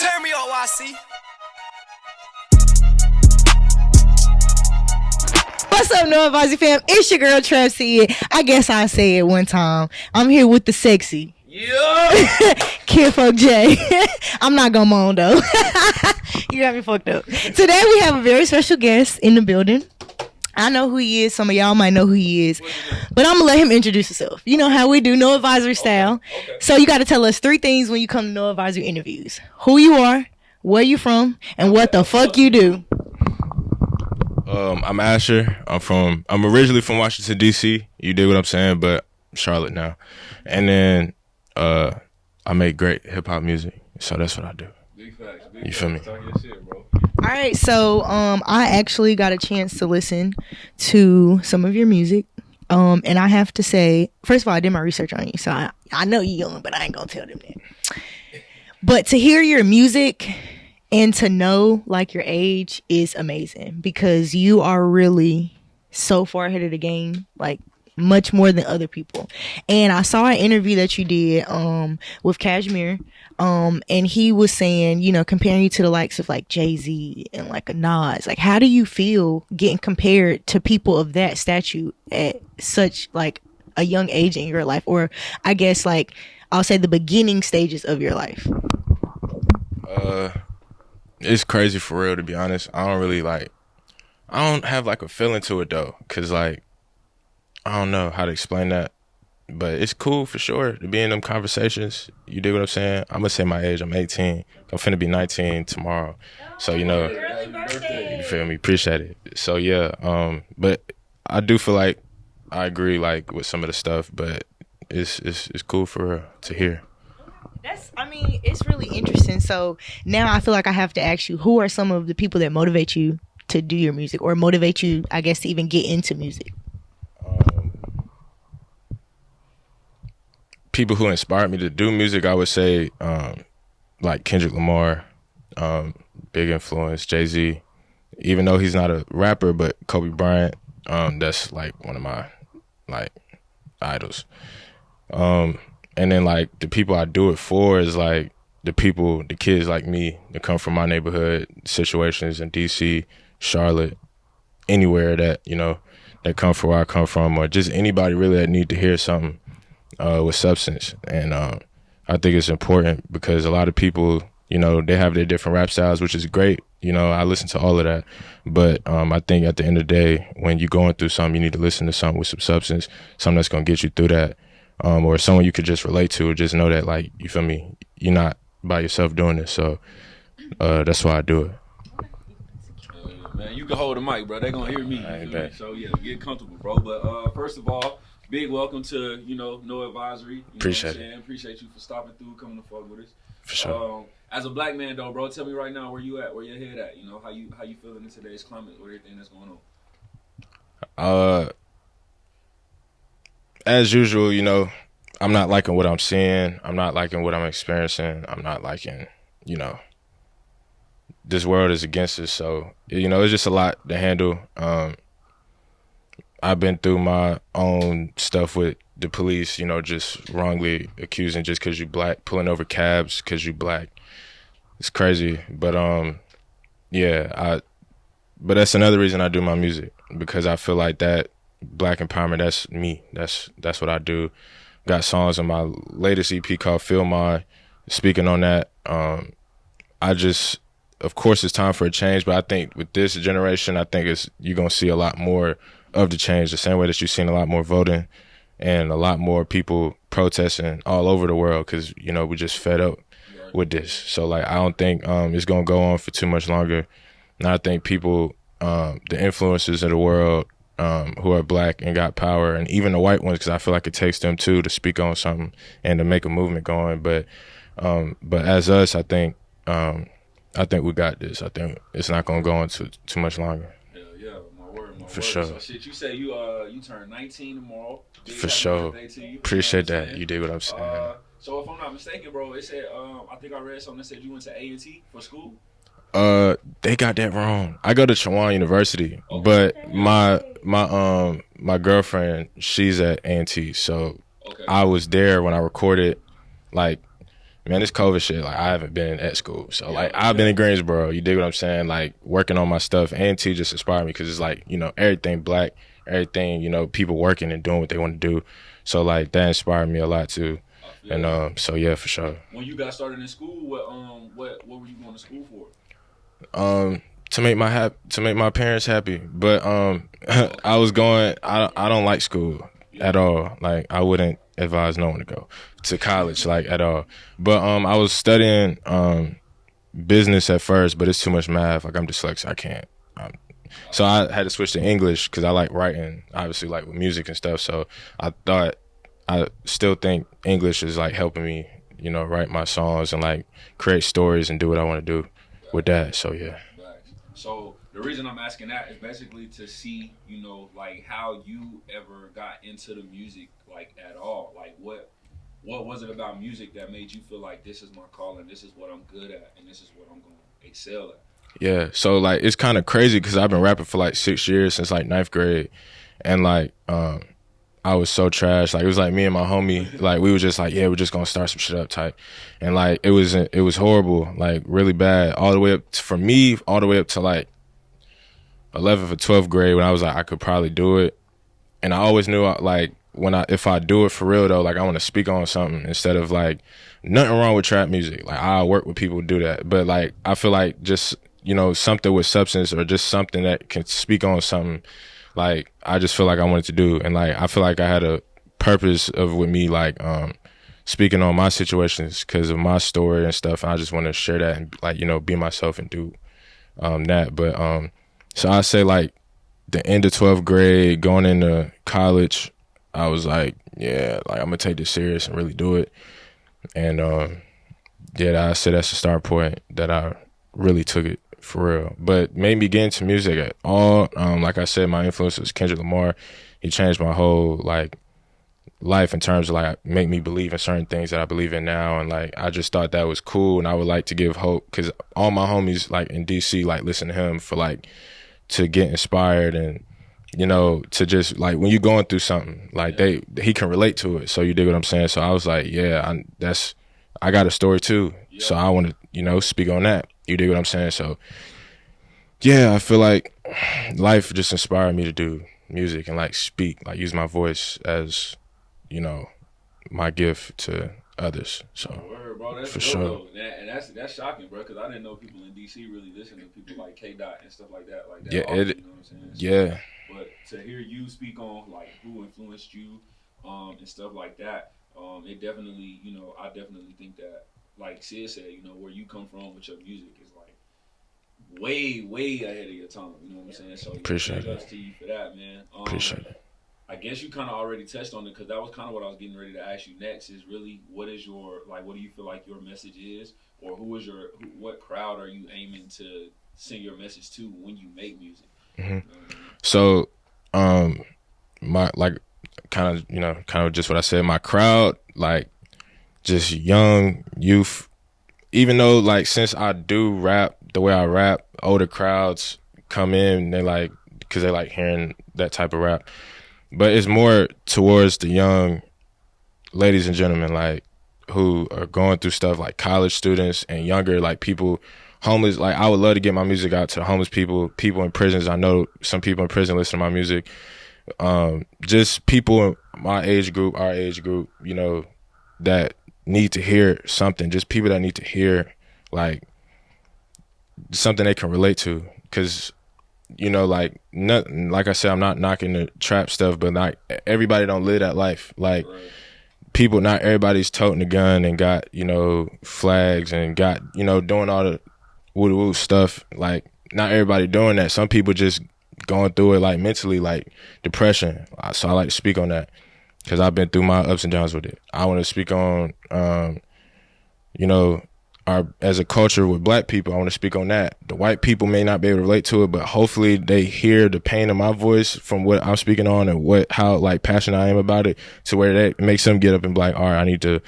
Turn me up, YC. What's up, NoAdvisory fam? It's your girl, Trav C. I guess I say it one time. I'm here with the sexy. Yeah. Kinfolk J. I'm not gonna moan though. You got me fucked up. Today we have a very special guest in the building. I know who he is. Some of y'all might know who he is. But I'm gonna let him introduce himself. You know how we do, NoAdvisory style. Okay. So you gotta tell us 3 things when you come to NoAdvisory interviews. Who you are, where you from, and what the fuck you do. I'm Asher. I'm originally from Washington D.C. You dig what I'm saying, but Charlotte now. And then I make great hip hop music, so that's what I do. Big facts. You feel me? Talk your shit, bro. All right, so I actually got a chance to listen to some of your music, and I have to say, first of all, I did my research on you, so I know you're young, but I ain't gonna tell them that. But to hear your music and to know like your age is amazing because you are really so far ahead of the game, like much more than other people. And I saw an interview that you did with Cashmere, and he was saying, you know, comparing you to the likes of like JayZ and like a Nas. Like, how do you feel getting compared to people of that stature at such like a young age in your life, or I guess like I'll say the beginning stages of your life? It's crazy for real, to be honest. I don't have like a feeling to it though, cause like I don't know how to explain that, but it's cool for sure to be in them conversations. You dig what I'm saying? I'm gonna say my age. I'm 18. I'm finna be 19 tomorrow, so you know, you feel me? Appreciate it. So yeah, but I do feel like I agree like with some of the stuff, but it's cool for real to hear. It's really interesting. So now I feel like I have to ask you, who are some of the people that motivate you to do your music, or motivate you, I guess, to even get into music? People who inspired me to do music, I would say, like Kendrick Lamar, big influence, JayZ, even though he's not a rapper, but Kobe Bryant, that's like one of my like idols. And then like the people I do it for is like the kids like me that come from my neighborhood situations in DC, Charlotte, anywhere that, you know, that come from where I come from, or just anybody really that need to hear something with substance. And I think it's important because a lot of people, you know, they have their different rap styles, which is great. You know, I listen to all of that. But I think at the end of the day, when you're going through something, you need to listen to something with some substance, something that's going to get you through that. Or someone you could just relate to, or just know that, like, you feel me, you're not by yourself doing this. So that's why I do it. Man, you can hold the mic, bro. They gonna hear me. So yeah, get comfortable, bro. But first of all, big welcome to, you know, NoAdvisory. Appreciate it. Appreciate you for stopping through, coming to fuck with us. For sure. As a black man though, bro, tell me right now where you at, where your head at. You know, how you feeling in today's climate with everything that's going on. As usual, you know, I'm not liking what I'm seeing. I'm not liking what I'm experiencing. I'm not liking, you know, this world is against us. So, you know, it's just a lot to handle. I've been through my own stuff with the police, you know, just wrongly accusing just because you black, pulling over cabs because you black. It's crazy. But, yeah, but that's another reason I do my music, because I feel like that black empowerment, that's me. That's what I do. Got songs on my latest EP called Feel Mine, speaking on that. Of course it's time for a change, but I think with this generation, I think you're going to see a lot more of the change, the same way that you've seen a lot more voting and a lot more people protesting all over the world, because, you know, we just fed up with this. So, like, I don't think it's going to go on for too much longer. And I think people, the influencers of the world, who are black and got power, and even the white ones, because I feel like it takes them too to speak on something and to make a movement going. But as us, I think we got this. I think it's not gonna go on too much longer. Yeah, my word. For sure. So shit, you say you turn 19 tomorrow. For sure. Appreciate that. You did what I'm saying. So if I'm not mistaken, bro, it said I think I read something that said you went to A&T for school. They got that wrong. I go to Chowan University, but my girlfriend, she's at A&T, so I was there when I recorded. Like, man, this COVID shit, like I haven't been at school. So like I've been in Greensboro, you dig what I'm saying? Like working on my stuff. A&T just inspired me because it's like, you know, everything black, everything, you know, people working and doing what they want to do. So like that inspired me a lot too. And so yeah, for sure. When you got started in school, what were you going to school for? To make my parents happy. But I was going I don't like school at all. Like I wouldn't advise no one to go to college like at all. But I was studying business at first, but it's too much math. Like I'm dyslexic, I can't. So I had to switch to English because I like writing, obviously like with music and stuff. So I still think English is like helping me, you know, write my songs and like create stories and do what I want to do with that. So yeah. So the reason I'm asking that is basically to see, you know, like how you ever got into the music, like at all. Like what was it about music that made you feel like this is my calling, this is what I'm good at, and this is what I'm going to excel at? Yeah, so like it's kind of crazy because I've been rapping for like 6 years since like 9th grade, and like I was so trash. Like it was like me and my homie, like we were just like, yeah, we're just gonna start some shit up type, and like it was horrible, like really bad, all the way up for me, all the way up to like 11th or 12th grade when I was like I could probably do it, and I always knew like if I do it for real though, like I want to speak on something instead of like nothing wrong with trap music. Like I work with people who do that, but like I feel like just, you know, something with substance or just something that can speak on something. Like I just feel like I wanted to do, and like I feel like I had a purpose with me like speaking on my situations because of my story and stuff. And I just want to share that and like, you know, be myself and do that. But so I say like the end of 12th grade, going into college, I was like, yeah, like I'm gonna take this serious and really do it. And yeah, I say that's the start point that I really took it for real. But made me get into music at all. Like I said, my influence was Kendrick Lamar. He changed my whole like life in terms of like make me believe in certain things that I believe in now. And like I just thought that was cool, and I would like to give hope because all my homies like in DC like listen to him for like to get inspired and, you know, to just like when you're going through something like he can relate to it. So you dig what I'm saying? So I was like, yeah, I got a story too. Yeah. So I want to, you know, speak on that. You dig what I'm saying? So yeah, I feel like life just inspired me to do music and like speak, like use my voice as, you know, my gift to others. So word, bro, that's for dope, sure. Though. And that's shocking, bro, because I didn't know people in DC really listen to people like K Dot and stuff like that. Yeah, often, you know what I'm saying? So, yeah. But to hear you speak on like who influenced you, and stuff like that, it definitely, you know, I definitely think that, like Sid said, you know, where you come from with your music is like way ahead of your time. You know what I'm saying? So appreciate it. To you for that, man. Appreciate it. I guess you kind of already touched on it because that was kind of what I was getting ready to ask you next. Is really what is your like? What do you feel like your message is, or what crowd are you aiming to send your message to when you make music? Mm-hmm. So, my like kind of just what I said. My crowd, like just young youth. Even though like since I do rap the way I rap, older crowds come in. They like because they like hearing that type of rap. But it's more towards the young ladies and gentlemen, like who are going through stuff, like college students and younger, like people, homeless. Like I would love to get my music out to homeless people, people in prisons. I know some people in prison listen to my music. Just people in my age group, our age group, you know, that need to hear something. Just people that need to hear like something they can relate to, because. You know, like like I said, I'm not knocking the trap stuff, but like everybody don't live that life. Like people, not everybody's toting a gun and got, you know, flags and got, you know, doing all the woo stuff. Like not everybody doing that. Some people just going through it like mentally, like depression. So I like to speak on that because I've been through my ups and downs with it. I want to speak on, you know, as a culture with black people, I want to speak on that. The white people may not be able to relate to it, but hopefully they hear the pain of my voice from what I'm speaking on and how like passionate I am about it, to where that makes them get up and be like, all right, I need to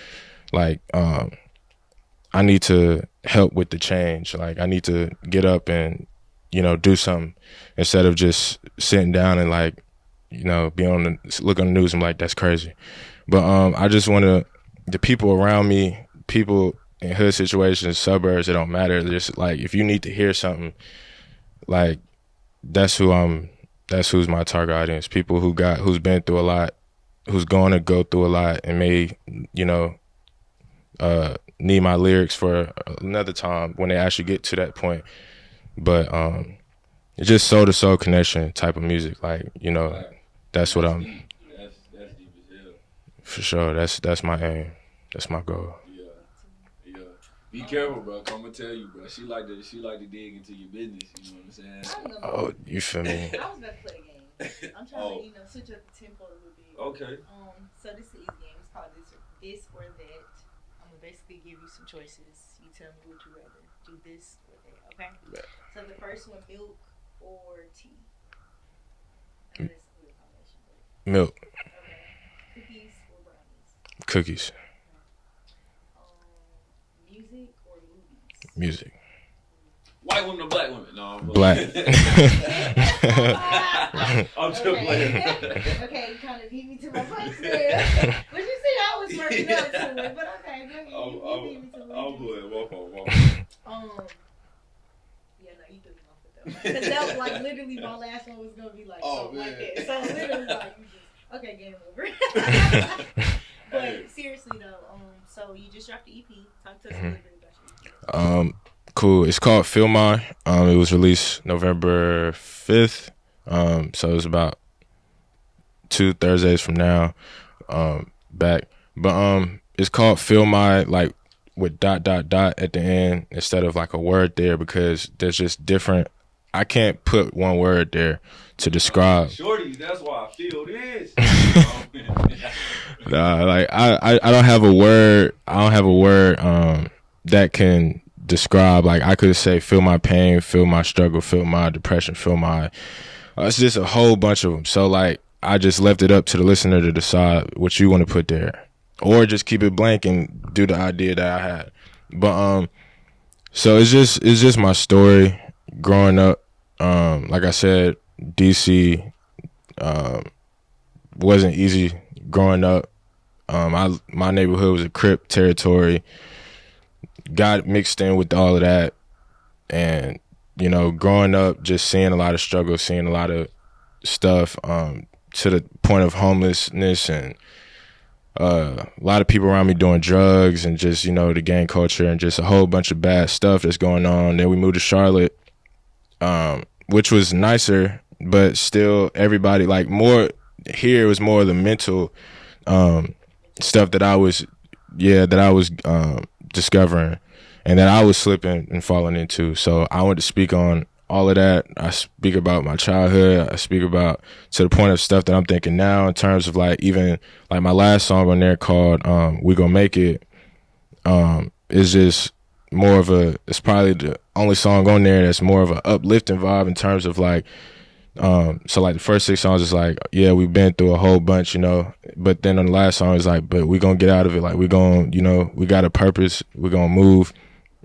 like, I need to help with the change. Like I need to get up and, you know, do something instead of just sitting down and like, you know, look on the news and like, that's crazy. But I just want the people around me, people in hood situations, suburbs, it don't matter. Just like if you need to hear something, like that's who's my target audience. People who's been through a lot, who's going to go through a lot, and may need my lyrics for another time when they actually get to that point. But it's just soul to soul connection type of music. Like that's what I'm. That's deep as hell. For sure, that's my aim. That's my goal. Yeah. Be careful, bro. I'm gonna tell you, bro. She like to dig into your business. You know what I'm saying? Oh, you feel me? I was about to play a game. I'm trying to switch up the tempo a little bit. Okay. So this is an easy game. It's called this or that. I'm gonna basically give you some choices. You tell me what you rather do, this or that. Okay. Yeah. So the first one, milk or tea. I know that's a weird combination, but Milk, okay. Cookies or brownies. cookies, Music or movies. music. White women or black women? No, I'm Black. I'm just playing. Okay, you kind of beat me to my punch there. But you see, I was working up to it. But okay, go ahead. You beat me to my I'm good. Walk on. Yeah, no, you threw me off with that one. Because that was like literally my last one was gonna be like something like that. So literally like you just okay, game over. But seriously though, so you just dropped the EP. Talk to us a little bit about your EP. Cool. It's called Feel Mine. It was released November 5th. So it's about 2 Thursdays from now. Back. But it's called Feel Mine, like with ... at the end instead of like a word there, because there's just different. I can't put one word there to describe. Shorty, that's why I feel this. Nah, like I don't have a word. I don't have a word that can describe. Like I could say feel my pain, feel my struggle, feel my depression, feel my it's just a whole bunch of them. So like I just left it up to the listener to decide what you want to put there, or just keep it blank and do the idea that I had. But so it's just my story growing up. Like I said, DC wasn't easy growing up. My neighborhood was a Crip territory. Got mixed in with all of that, and growing up, just seeing a lot of struggle, seeing a lot of stuff, to the point of homelessness, and a lot of people around me doing drugs, and just the gang culture, and just a whole bunch of bad stuff that's going on. Then we moved to Charlotte, which was nicer, but still everybody like more here was more of the mental stuff that I was discovering, and that I was slipping and falling into. So I want to speak on all of that. I speak about my childhood. I speak about to the point of stuff that I'm thinking now in terms of like even like my last song on there called We Gonna Make It is just more of it's probably the only song on there that's more of an uplifting vibe in terms of like so like the first 6 songs is like, yeah, we've been through a whole bunch, but then on the last song is like, but we gonna get out of it. Like we gonna, we got a purpose. We're gonna move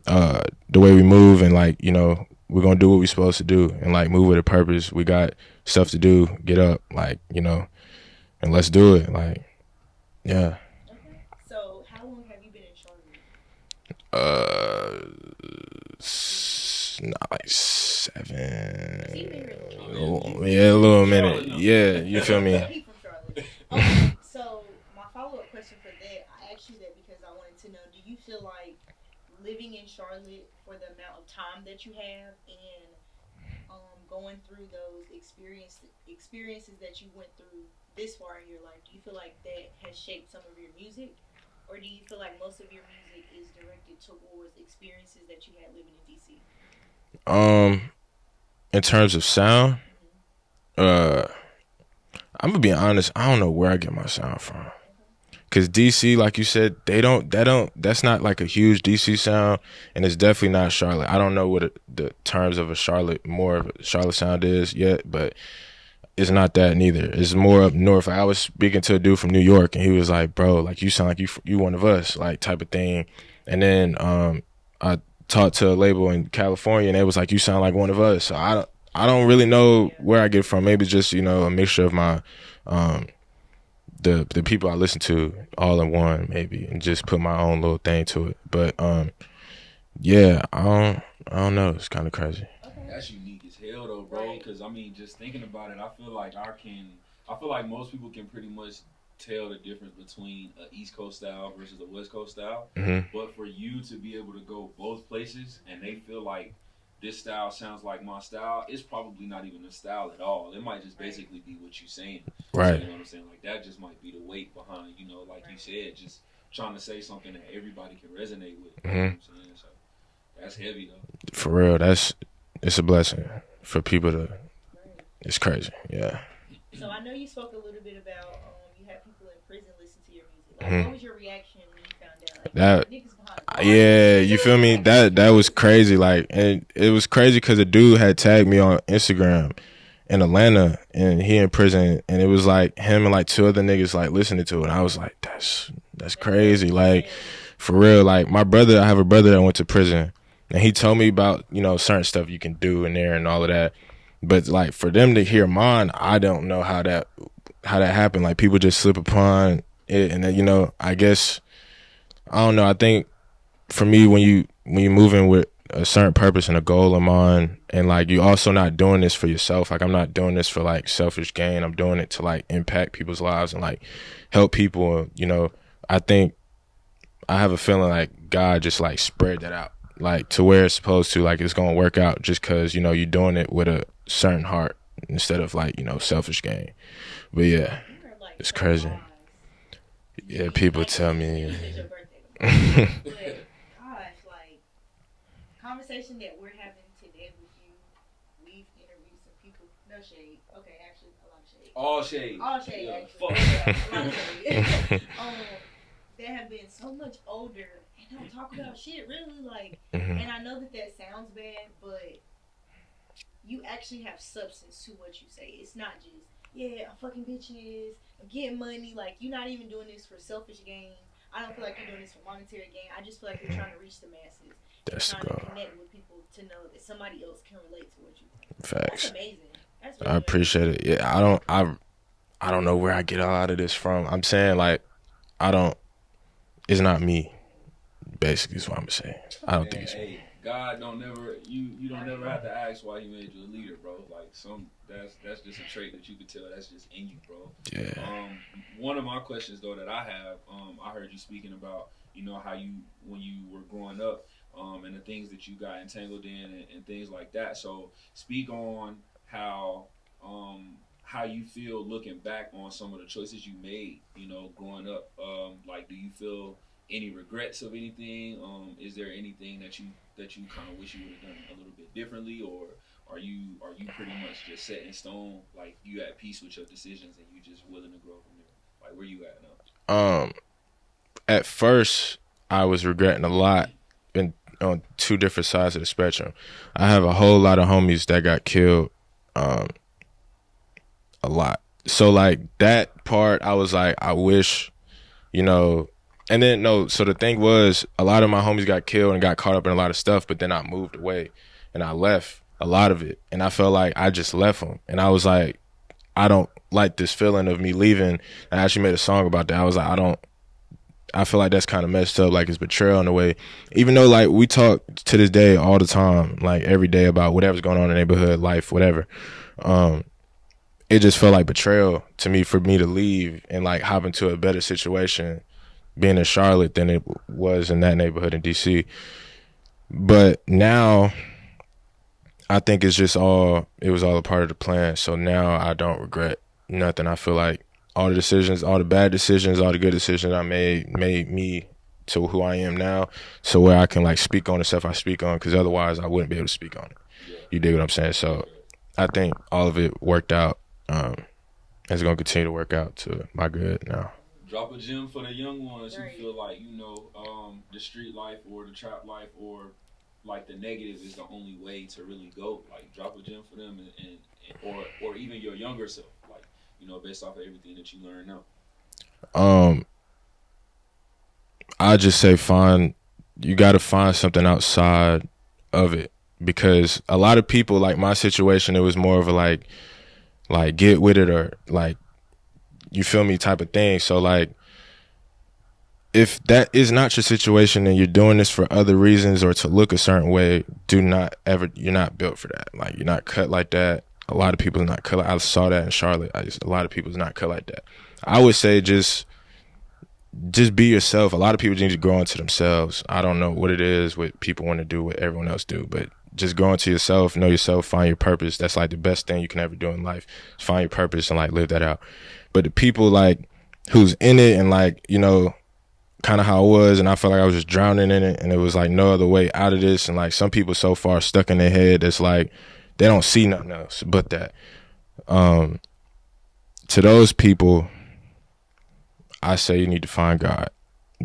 the way we move, and like, we're gonna do what we're supposed to do, and like move with a purpose. We got stuff to do. Get up, like, and let's do it. Like, yeah. Okay. So how long have you been in Charlotte? Not like 7. Yeah, a little minute. Yeah, you feel me? He from Charlotte. Okay, so my follow-up question for that, I asked you that because I wanted to know, do you feel like living in Charlotte for the amount of time that you have and going through those experiences that you went through this far in your life, do you feel like that has shaped some of your music? Or do you feel like most of your music is directed towards experiences that you had living in DC? In terms of sound, I'm gonna be honest, I don't know where I get my sound from. Cause DC, like you said, that's not like a huge DC sound, and it's definitely not Charlotte. I don't know what the terms of more of a Charlotte sound is yet, but it's not that neither. It's more up north. I was speaking to a dude from New York, and he was like, bro, like you sound like you one of us, like type of thing. And then I talked to a label in California, and they was like, you sound like one of us. So I don't really know where I get it from. Maybe just, a mixture of my the people I listen to all in one maybe, and just put my own little thing to it. But yeah, I don't know. It's kind of crazy. That's unique as hell though, bro. Because I mean, just thinking about it, I feel like most people can pretty much tell the difference between an East Coast style versus a West Coast style. Mm-hmm. But for you to be able to go both places and they feel like this style sounds like my style, it's probably not even a style at all. It might just basically be what you're saying. Right. So, you know what I'm saying? Like that just might be the weight behind, you know, like you said, just trying to say something that everybody can resonate with. You know what I'm saying? So that's heavy though. For real, it's a blessing for people to. It's crazy, yeah. So I know you spoke a little bit about you had people in prison listen to your music. Like, what was your reaction when you found out? Like, that, yeah, you feel me? That was crazy. Like, and it was crazy because a dude had tagged me on Instagram in Atlanta, and he in prison, and it was like him and like two other niggas like listening to it. And I was like, that's crazy. Like, for real. Like I have a brother that went to prison, and he told me about, you know, certain stuff you can do in there and all of that. But like for them to hear mine, I don't know how that happened. Like people just slip upon it, and then, you know, I guess I don't know. I think for me, when you move in with a certain purpose and a goal in mind, and like you also not doing this for yourself. Like I'm not doing this for like selfish gain. I'm doing it to like impact people's lives and like help people. You know, I think I have a feeling like God just like spread that out, like to where it's supposed to. Like it's gonna work out just because, you know, you're doing it with a certain heart instead of like, you know, selfish gain. But yeah, it's crazy. Yeah, people tell me. But gosh, like conversation that we're having today with you, we've interviewed some people. No shade. Okay, actually a lot of shade. All shade. All shade. Yeah, actually. Yeah, a lot of shade. That have been so much older and don't talk about shit really, like. And I know that sounds bad, but you actually have substance to what you say. It's not just, yeah, I'm fucking bitches, I'm getting money. Like, you're not even doing this for selfish gain. I don't feel like you're doing this for monetary gain. I just feel like you're trying to reach the masses. That's trying to connect with people to know that somebody else can relate to what you think. Facts. That's amazing. That's really I appreciate it. Yeah, I don't know where I get a lot of this from. I'm saying like it's not me. Basically, is what I'm saying. I don't think it's me. God don't never you don't never have to ask why he made you a leader, bro. Like that's just a trait that you could tell that's just in you, bro. Yeah. One of my questions though that I have, I heard you speaking about, you know, how you when you were growing up, and the things that you got entangled in and things like that. So speak on how you feel looking back on some of the choices you made, you know, growing up. Like, do you feel any regrets of anything? Is there anything that you kind of wish you would have done a little bit differently, or are you pretty much just set in stone, like you at peace with your decisions and you just willing to grow from there? Like, where you at now? At first, I was regretting a lot on two different sides of the spectrum. I have a whole lot of homies that got killed, a lot. So like that part, I was like, I wish, you know. And then, no, so the thing was, a lot of my homies got killed and got caught up in a lot of stuff, but then I moved away and I left a lot of it. And I felt like I just left them. And I was like, I don't like this feeling of me leaving. I actually made a song about that. I was like, I feel like that's kind of messed up, like it's betrayal in a way. Even though like we talk to this day all the time, like every day about whatever's going on in the neighborhood, life, whatever. It just felt like betrayal to me for me to leave and like hop into a better situation being in Charlotte than it was in that neighborhood in DC. But now I think it was all a part of the plan. So now I don't regret nothing. I feel like all the decisions, all the bad decisions, all the good decisions I made me to who I am now, so where I can like speak on the stuff I speak on, because otherwise I wouldn't be able to speak on it. You dig what I'm saying? So I think all of it worked out. It's going to continue to work out to my good now. Drop a gem for the young ones who feel like, you know, the street life or the trap life or like the negative is the only way to really go. Like, drop a gem for them and or even your younger self, like, you know, based off of everything that you learn now. I just say you got to find something outside of it, because a lot of people, like my situation, it was more of a like get with it or like you feel me, type of thing. So like, if that is not your situation and you're doing this for other reasons or to look a certain way, do not ever, you're not built for that. Like, you're not cut like that. A lot of people are not cut. I saw that in Charlotte. A lot of people is not cut like that. I would say just be yourself. A lot of people need to grow into themselves. I don't know what it is what people want to do, what everyone else do, but just grow into yourself, know yourself, find your purpose. That's like the best thing you can ever do in life. Just find your purpose and like live that out. But the people like who's in it and like, you know, kind of how I was, and I felt like I was just drowning in it, and it was like no other way out of this. And like some people so far stuck in their head, it's like they don't see nothing else but that. To those people, I say you need to find God,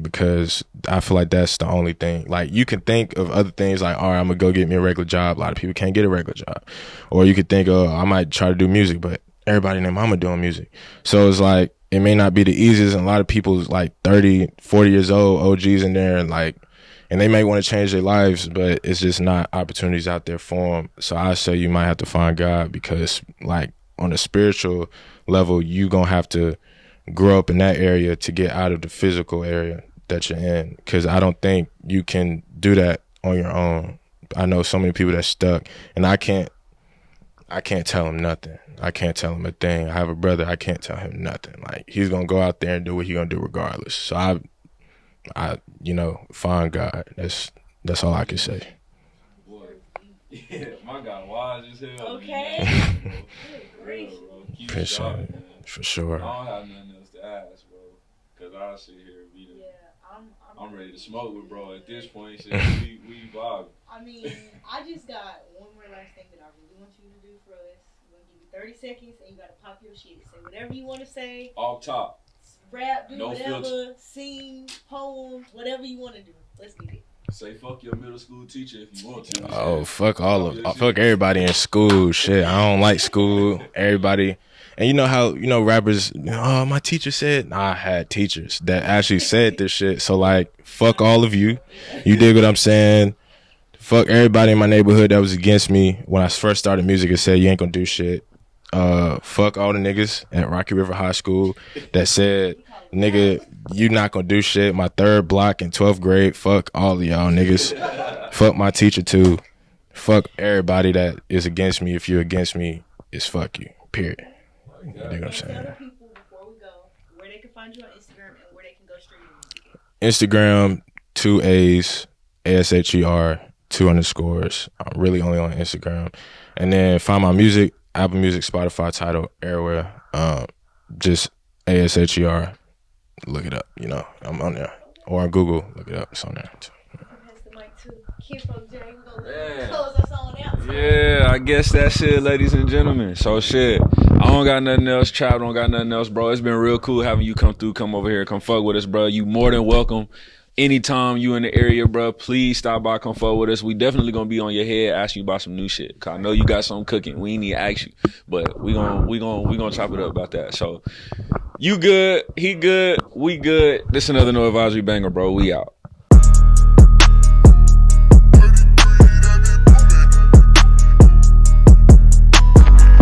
because I feel like that's the only thing. Like, you can think of other things like, all right, I'm gonna go get me a regular job. A lot of people can't get a regular job. Or you could think, oh, I might try to do music, but everybody and their mama doing music. So it's like, it may not be the easiest, and a lot of people's like 30, 40 years old, OGs in there, and like, and they may want to change their lives, but it's just not opportunities out there for them. So I say you might have to find God, because like on a spiritual level, you gonna have to grow up in that area to get out of the physical area that you're in, because I don't think you can do that on your own. I know so many people that's stuck, and I can't tell him nothing. I can't tell him a thing. I have a brother, I can't tell him nothing. Like, he's gonna go out there and do what he's gonna do regardless. So I you know, find God. That's all I can say. Boy, yeah, my God, wise as hell. Okay. For sure. I don't have nothing else to ask, bro, because I'll sit here and be there. I'm ready to smoke with bro at this point. Shit, we vibing. I mean, I just got one more last thing that I really want you to do for us. I'm gonna give you 30 seconds, and you gotta pop your shit. Say whatever you want to say. Off top. Rap, do No whatever, filter. sing, poem, whatever you want to do. Let's get it. Say fuck your middle school teacher if you want to. Oh, fuck everybody in school. Shit, I don't like school. Everybody. And you know how, you know, rappers, oh, my teacher said, nah, I had teachers that actually said this shit. So like, fuck all of you. You dig what I'm saying? Fuck everybody in my neighborhood that was against me when I first started music and said, you ain't gonna do shit. Fuck all the niggas at Rocky River High School that said, nigga, you not gonna do shit. My third block in 12th grade, fuck all of y'all niggas. Fuck my teacher too. Fuck everybody that is against me. If you're against me, it's fuck you, period. You know what I'm saying? Tell the people before we go where they can find you on Instagram and where they can go stream. Instagram, 2 A's, ASHER, 2 underscores. I'm really only on Instagram. And then find my music, Apple Music, Spotify, Tidal, everywhere. Just ASHER. Look it up, you know. I'm on there. Or on Google, look it up. It's on there too. Pass the mic to Kinfolk, Jay. We're gonna close us on out. Yeah, I guess that's it, ladies and gentlemen. So shit, I don't got nothing else. Trap don't got nothing else, bro. It's been real cool having you come through, come over here, come fuck with us, bro. You more than welcome. Anytime you in the area, bro, please stop by, come fuck with us. We definitely gonna be on your head, asking you about some new shit. Cause I know you got something cooking. We ain't need to ask you, but we gonna chop it up about that. So you good, he good, we good. This another NoAdvisory banger, bro. We out.